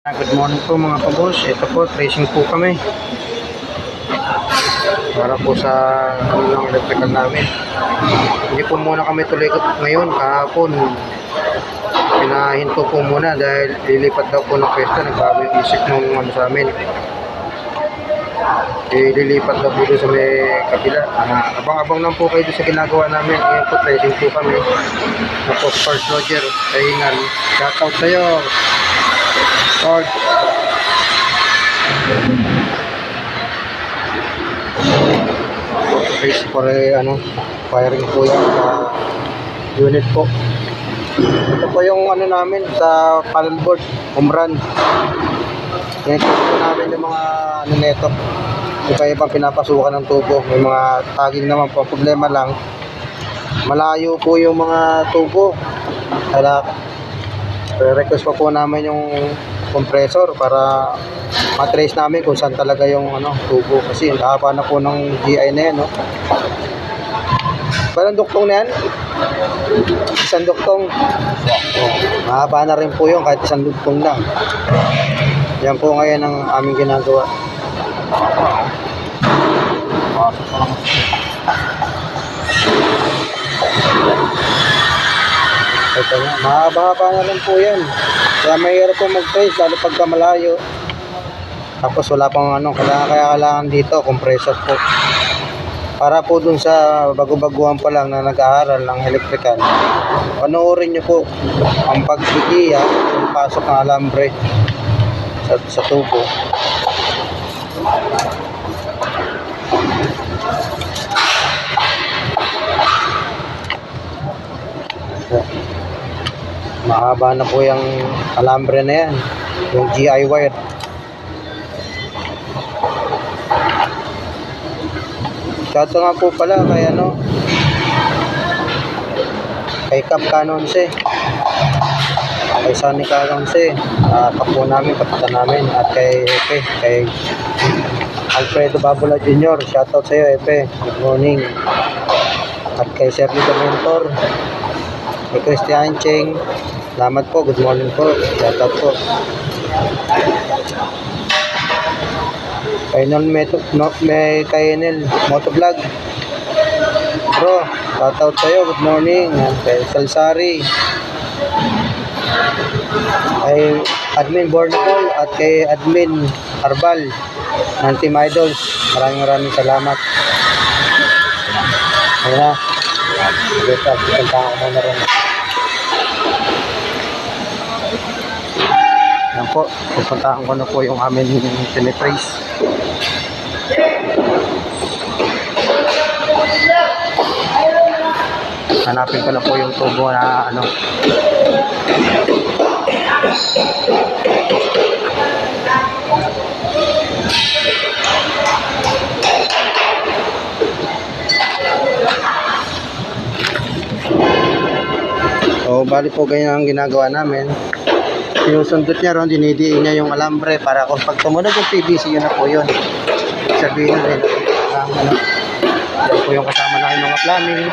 Good morning po mga kabos. Ito po, tracing po kami para po sa electrical namin. Hindi po muna kami tuloy ngayon. Kahapon pinahinto po muna dahil lilipat daw po ng pwesto. Nagbago yung isip ng sa amin. Lilipat daw po doon sa may kabila. Abang-abang lang po kayo doon sa ginagawa namin. Ngayon po, tracing po kami. Tapos First Roger, kahingan. Shoutout sa'yo, Lord. Face for firing po yan sa unit po. Ito po yung namin sa panel board, umran. Yan po namin yung mga neto. Kaya pang pinapasukan ng tubo. May mga tagging naman po. Problema lang, malayo po yung mga tubo. Kaya request pa po namin yung compressor para matrace namin kung saan talaga yung tubo, kasi haba na po ng GI na yan, no? Parang duktong na yan, isang duktong, mahaba na rin po yun kahit isang duktong lang. Yan po ngayon ang aming ginagawa. Ito nga, mahaba-haba na rin po yan. Kaya mahirap po mag-trace, lalo pagka malayo. Tapos wala pang kaya kailangan dito, compressor po. Para po dun sa bago-baguhan pa lang na nag-aaral ng electrical, panoorin nyo po ang pagbigiya, yung pasok ng alambre sa tubo. Mahaba na po yung alambre na yan, yung GI wire. Shoutout nga po pala kay kay Cap Canonse, kay Sunny Canonse, kapo namin, kapitan namin, at kay Epe, kay Alfredo Babula Jr. Shoutout sa iyo, Epe, good morning. At kay Sir Lito Mentor, kay Christian Cheng, salamat po, good morning po, shoutout po. Kay kay Nel Motovlog, bro, shoutout sa'yo, good morning. At kay Salsari, kay Admin Bornacol, at kay Admin Arbal ng Team Idols, maraming salamat. Ayun na, pupuntahan ko muna rin. Yan po, pupuntahan ko na po yung amin tinitrace. Hanapin ko na po yung tubo na So, bali po ganyan ang ginagawa namin. Sinusundot niya ron, dinidiin niya yung alambre para kung pag tumunog yung PVC, yun na po yun. Sabihin na rin, yan po yung kasama namin mga planning.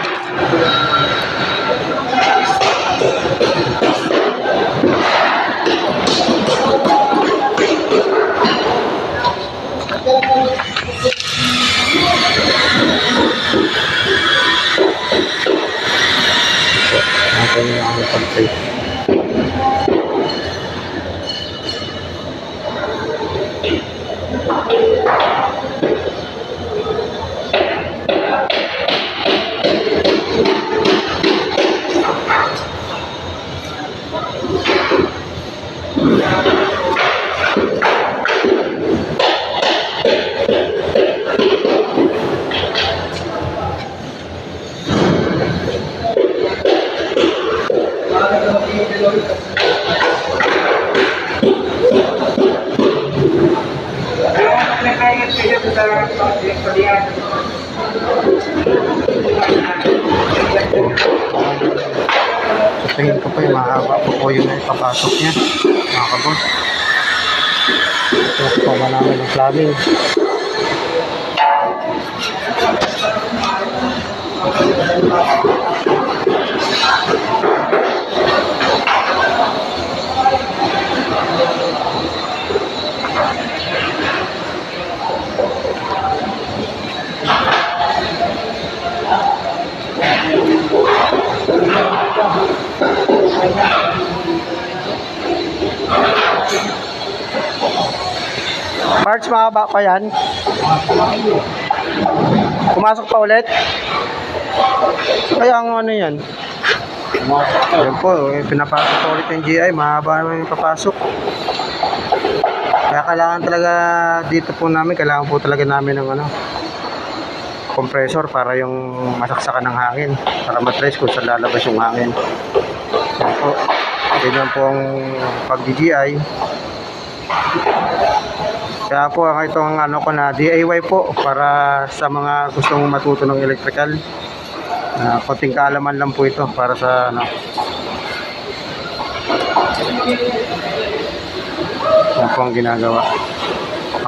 Ito yung aming pag-trace. So, tingin ko pa yung mahaba po yung ipapasok niya, mga kabos. Ito po ba namin ang plumbing. March, mahaba pa yan. Pumasok pa ulit. Kaya ang ano yan. Yan po, pinapasok pa ulit yung GI. Mahaba naman yung papasok. Kaya kailangan talaga dito po namin, kailangan po talaga namin ng ano, compressor para yung masaksakan ng hangin. Para matrace kung saan lalabas yung hangin. Yan po. Ganyan po ang pag-GI. Kaya po itong ano ko na DIY po para sa mga gustong matuto ng electrical. Konting kaalaman lang po ito para sa ano. Yan po ang ginagawa.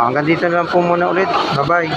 Hanggang dito na lang po muna ulit. Bye bye.